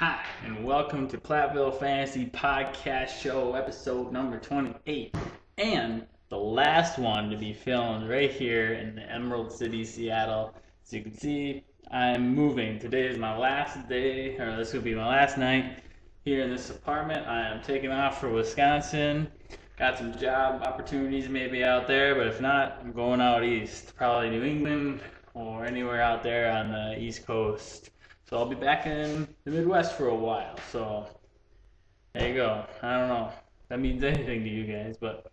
Hi, and welcome to Platteville Fantasy Podcast Show, episode number 28, and the last one to be filmed right here in the Emerald City, Seattle. As you can see, I'm moving. Today is my last day, or this will be my last night here in this apartment. I am taking off for Wisconsin. Got some job opportunities maybe out there, but if not, I'm going out east, probably New England or anywhere out there on the East Coast. So I'll be back in the Midwest for a while. So there you go. I don't know if that means anything to you guys, but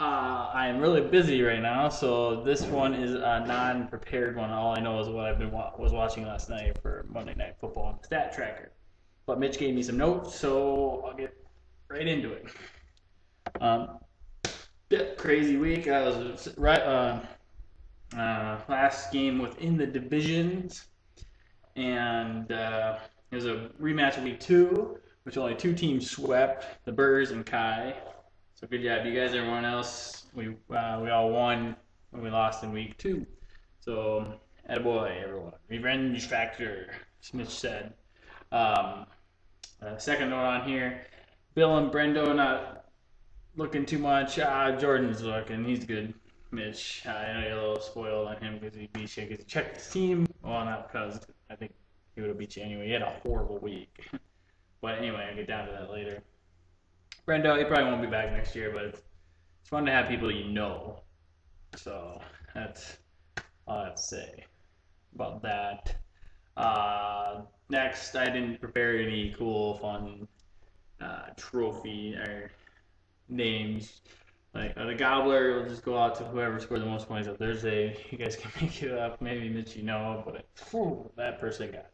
I am really busy right now. So this one is a non-prepared one. All I know is what was watching last night for Monday Night Football Stat Tracker. But Mitch gave me some notes, so I'll get right into it. Crazy week. I was last game within the divisions. And it was a rematch of week 2, which only 2 teams swept, the Burrs and Kai. So good job, you guys. Everyone else, we all won when we lost in week 2. So, attaboy, everyone. Revenge factor, Smith said. Second note on here, Bill and Brendo not looking too much. Jordan's looking. He's good. Mitch, I know you're a little spoiled on him because he beat you because he checked his team. Well, not because I think he would have beat you anyway. He had a horrible week. But anyway, I'll get down to that later. Brendo, he probably won't be back next year, but it's fun to have people you know. So that's all I have to say about that. Next, I didn't prepare any cool, fun trophy or names. Like the Gobbler will just go out to whoever scored the most points on Thursday. You guys can make it up. Maybe Mitch, you know, but that person got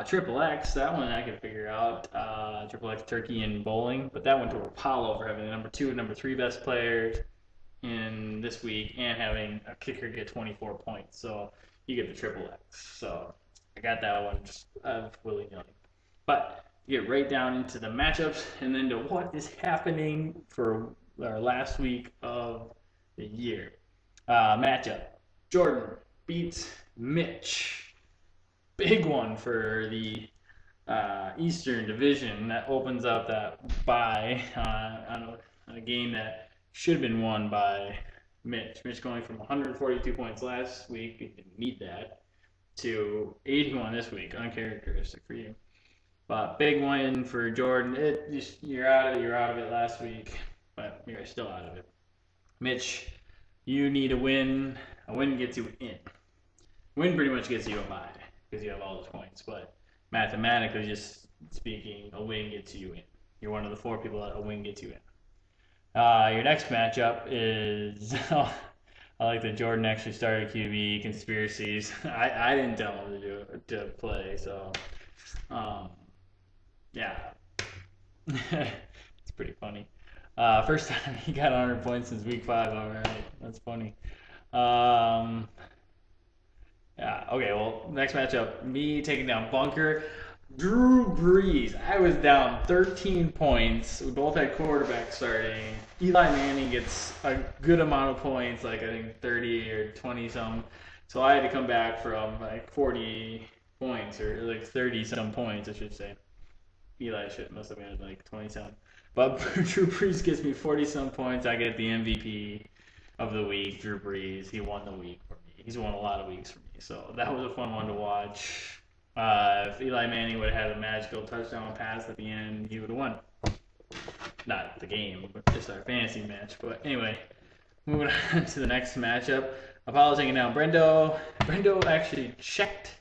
it. Triple X, that one I can figure out. Triple X Turkey and Bowling, but that went to Apollo for having the number 2 and number 3 best players in this week and having a kicker get 24 points. So you get the Triple X. So I got that one just willy-nilly. But get right down into the matchups and then to what is happening for our last week of the year. Matchup. Jordan beats Mitch. Big one for the Eastern Division. That opens up that bye on a game that should have been won by Mitch. Mitch going from 142 points last week, he didn't need that, to 81 this week. Uncharacteristic for you. But big win for Jordan. You're out of it last week. But you're still out of it. Mitch, you need a win. A win gets you in. Win pretty much gets you a bye because you have all those points. But mathematically, just speaking, a win gets you in. You're one of the 4 people that a win gets you in. Your next matchup is I like that Jordan actually started QB conspiracies. I didn't tell him to play, so yeah, it's pretty funny. First time he got 100 points since week 5. All right, that's funny. Yeah. Okay. Well, next matchup, me taking down Bunker. Drew Brees. I was down 13 points. We both had quarterbacks starting. Eli Manning gets a good amount of points, like I think 30 or 20 some. So I had to come back from like 40 points or like 30 some points, I should say. Eli must have been like 20 some. But Drew Brees gets me 40-some points. I get the MVP of the week, Drew Brees. He won the week for me. He's won a lot of weeks for me. So that was a fun one to watch. If Eli Manning would have had a magical touchdown pass at the end, he would have won. Not the game, but just our fantasy match. But anyway, moving on to the next matchup. Apollo taking down Brendo. Brendo actually checked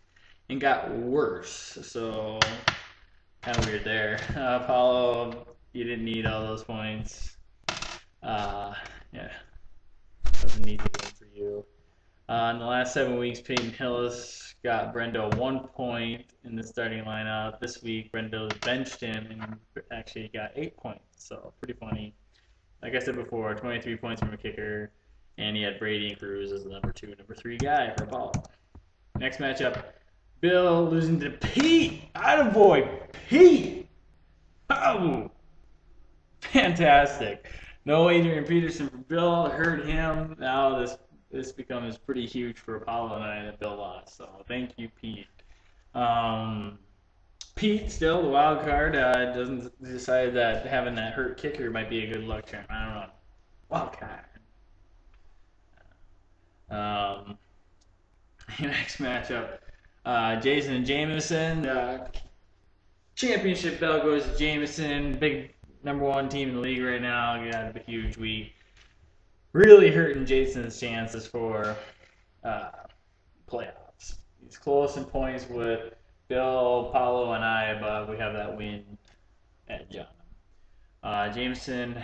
and got worse. So kind of weird there. Apollo, you didn't need all those points. Yeah, that was an easy win for you. In the last 7 weeks, Peyton Hillis got Brendo 1 point in the starting lineup. This week, Brendo benched him and actually got 8 points. So pretty funny. Like I said before, 23 points from a kicker, and he had Brady and Cruz as the number 2 and number 3 guy for Apollo. Next matchup, Bill losing to Pete. Attaboy, Pete. Oh. Fantastic. No Adrian Peterson for Bill. Heard him. Now this becomes pretty huge for Apollo and I that Bill lost. So thank you, Pete. Pete, still the wild card, doesn't decide that having that hurt kicker might be a good luck charm. I don't know. Wild card. Next matchup, Jason and Jameson. Championship bell goes to Jameson. Big #1 team in the league right now. Got a huge week. Really hurting Jason's chances for playoffs. He's close in points with Bill, Paulo, and I, but we have that win at John. Jameson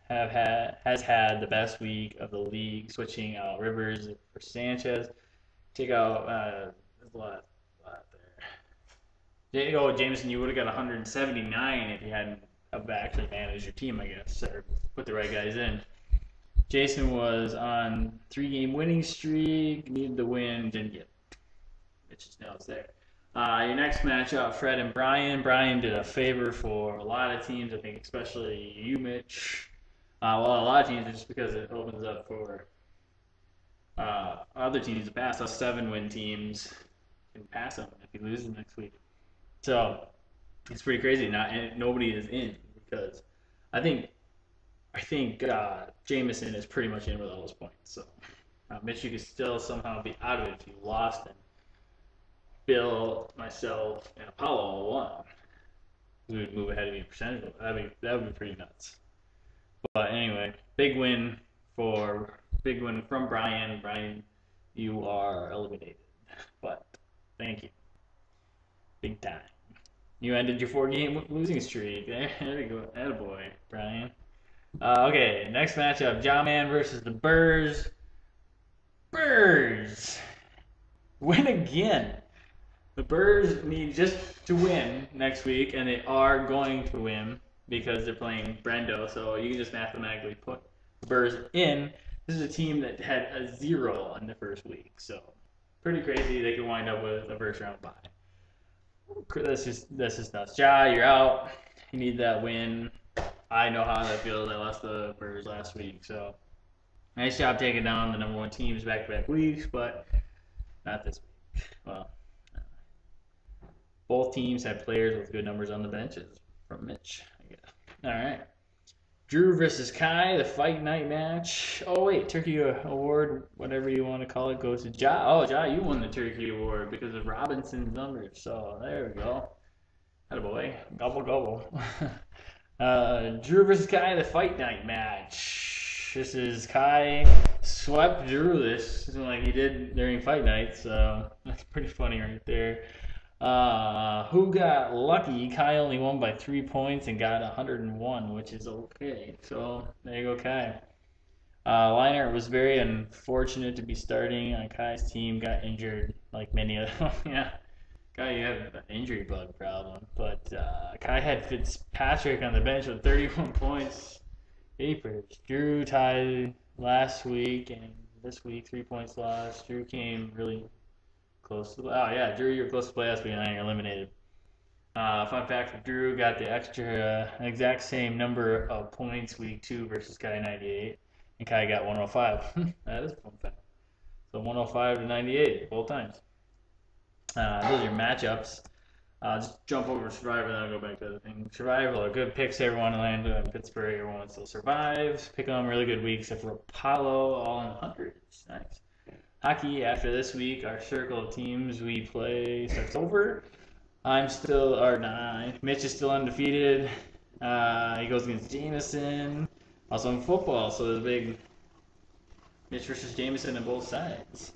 has had the best week of the league, switching out Rivers for Sanchez. Take out there's a lot there. Oh, Jameson, you would have got 179 if you hadn't actually managed your team, I guess, or put the right guys in. Jason was on 3-game winning streak, needed the win, didn't get it. Mitch's notes there. Your next matchup, Fred and Brian. Brian did a favor for a lot of teams, I think, especially you, Mitch. Well, a lot of teams, just because it opens up for other teams to pass us. 7-win teams can pass them if he loses next week. So it's pretty crazy. Nobody is in because I think Jameson is pretty much in with all those points. So Mitch, you could still somehow be out of it if you lost, and Bill, myself, and Apollo all won. We would move ahead of you in percentage. That would be pretty nuts. But anyway, big win from Brian. Brian, you are eliminated. But thank you. Big time. You ended your 4-game losing streak. There you go. Attaboy, Brian. Okay, next matchup, Jawman versus the Burrs. Burrs win again. The Burrs need just to win next week, and they are going to win because they're playing Brendo, so you can just mathematically put the Burrs in. This is a team that had a 0 in the first week, so pretty crazy. They could wind up with a first round bye. That's just nuts. Ja, you're out. You need that win. I know how that feels. I lost the Burrs last week, so nice job taking down the #1 teams back-to-back weeks, but not this week. Well, both teams had players with good numbers on the benches from Mitch, I guess. All right. Drew versus Kai, the fight night match. Oh, wait, Turkey Award, whatever you want to call it, goes to Ja. Oh, Ja, you won the Turkey Award because of Robinson's numbers. So there we go. Attaboy. Gobble, gobble. Drew versus Kai, the fight night match. This is Kai swept Drew this like he did during fight night, so that's pretty funny right there. Who got lucky? Kai only won by 3 points and got 101, which is okay. So there you go, Kai. Leinart was very unfortunate to be starting on Kai's team. Got injured, like many of them. Yeah, Kai, you have an injury bug problem. But Kai had Fitzpatrick on the bench with 31 points. Papers. Drew tied last week, and this week 3 points lost. Drew came really close to. Oh yeah, Drew, you're close to playoffs, but now you're eliminated. Fun fact for Drew, got the exact same number of points week 2 versus Kai 98, and Kai got 105. That is a fun fact. So 105 to 98 both times. Those are your matchups. Just jump over Survivor, then I'll go back to the other thing. Survivor, good picks. Everyone in Orlando and Pittsburgh, everyone still survives. Pick them really good week, except for Apollo, all in the hundreds. Nice. Hockey, after this week, our circle of teams we play starts over. Mitch is still undefeated. He goes against Jameson. Also in football, so there's a big Mitch versus Jameson on both sides.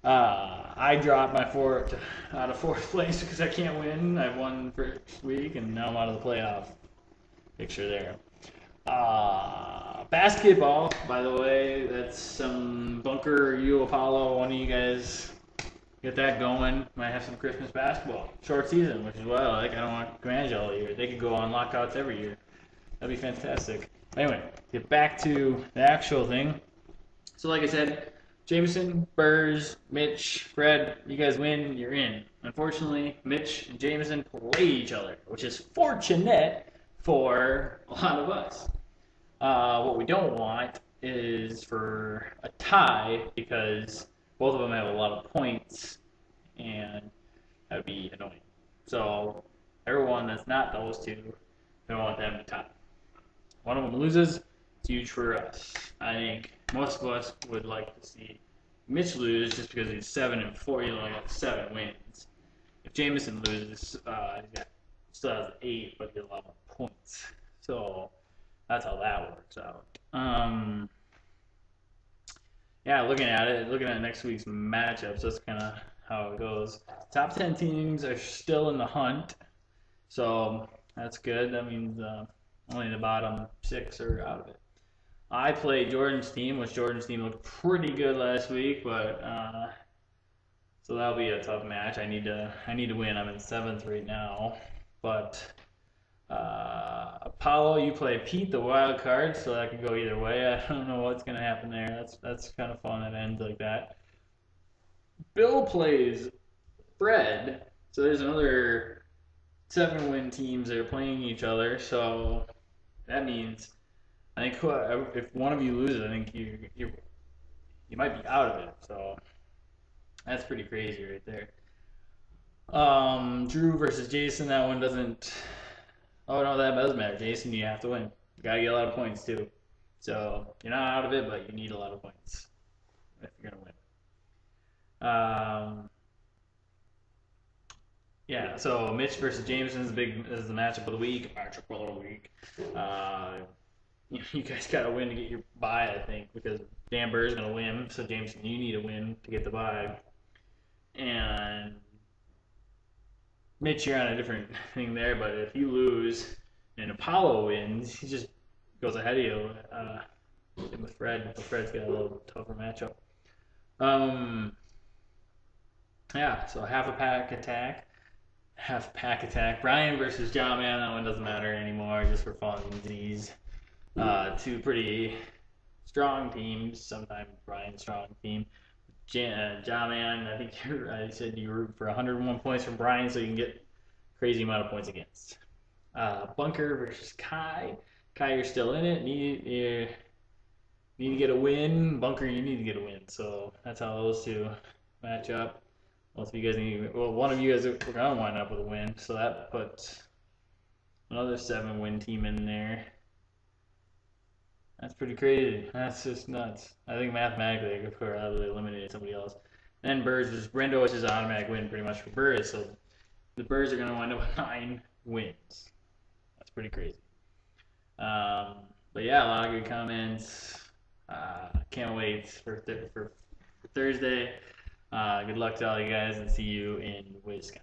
I dropped my out of 4th place because I can't win. I won first week, and now I'm out of the playoff picture there. Basketball, by the way, that's some Bunker, you, Apollo, one of you guys get that going. Might have some Christmas basketball. Short season, which is what I like. I don't want to manage all year. They could go on lockouts every year. That'd be fantastic. Anyway, get back to the actual thing. So like I said, Jameson, Burrs, Mitch, Fred, you guys win, you're in. Unfortunately, Mitch and Jameson play each other, which is fortunate for a lot of us. What we don't want is for a tie because both of them have a lot of points, and that would be annoying. So Everyone that's not those two, we want them to top. One of them loses, it's huge for us. I think most of us would like to see Mitch lose just because he's 7-4. He only got 7 wins. If Jameson loses, still has 8, but he'll have points. So that's how that works out. Yeah, looking at next week's matchups, that's kind of how it goes. Top 10 teams are still in the hunt, so that's good. That means only the bottom 6 are out of it. I played Jordan's team, which Jordan's team looked pretty good last week, but so that'll be a tough match. I need to win. I'm in 7th right now, but Apollo, you play Pete, the wild card, so that could go either way. I don't know what's gonna happen there. That's kind of fun. It ends like that. Bill plays Fred, so there's another 7-win teams that are playing each other. So that means I think if one of you loses, I think you might be out of it. So that's pretty crazy right there. Drew versus Jason. That one doesn't. Oh no, that does matter. Jason, you have to win. You gotta get a lot of points too. So you're not out of it, but you need a lot of points if you're gonna win. Yeah. So Mitch versus Jameson is the matchup of the week. You guys gotta win to get your bye, I think, because Dan Burr is gonna win. So Jameson, you need to win to get the bye. And Mitch, you're on a different thing there, but if you lose and Apollo wins, he just goes ahead of you. With Fred, Fred's got a little tougher matchup. Yeah, so half pack attack. Brian versus John Man, that one doesn't matter anymore, just for funsies. 2 pretty strong teams. Sometimes Brian's strong team. John Man, I think I said you root for 101 points from Brian, so you can get crazy amount of points against. Bunker versus Kai. Kai, you're still in it. You need to get a win. Bunker, you need to get a win. So that's how those two match up. Most of you guys one of you guys are gonna wind up with a win. So that puts another 7-win team in there. That's pretty crazy. That's just nuts. I think mathematically, I could probably eliminate somebody else. Then Brendo is just an automatic win pretty much for Burrs. So the Burrs are going to wind up with 9 wins. That's pretty crazy. But yeah, a lot of good comments. Can't wait for Thursday. Good luck to all you guys, and see you in Wisconsin.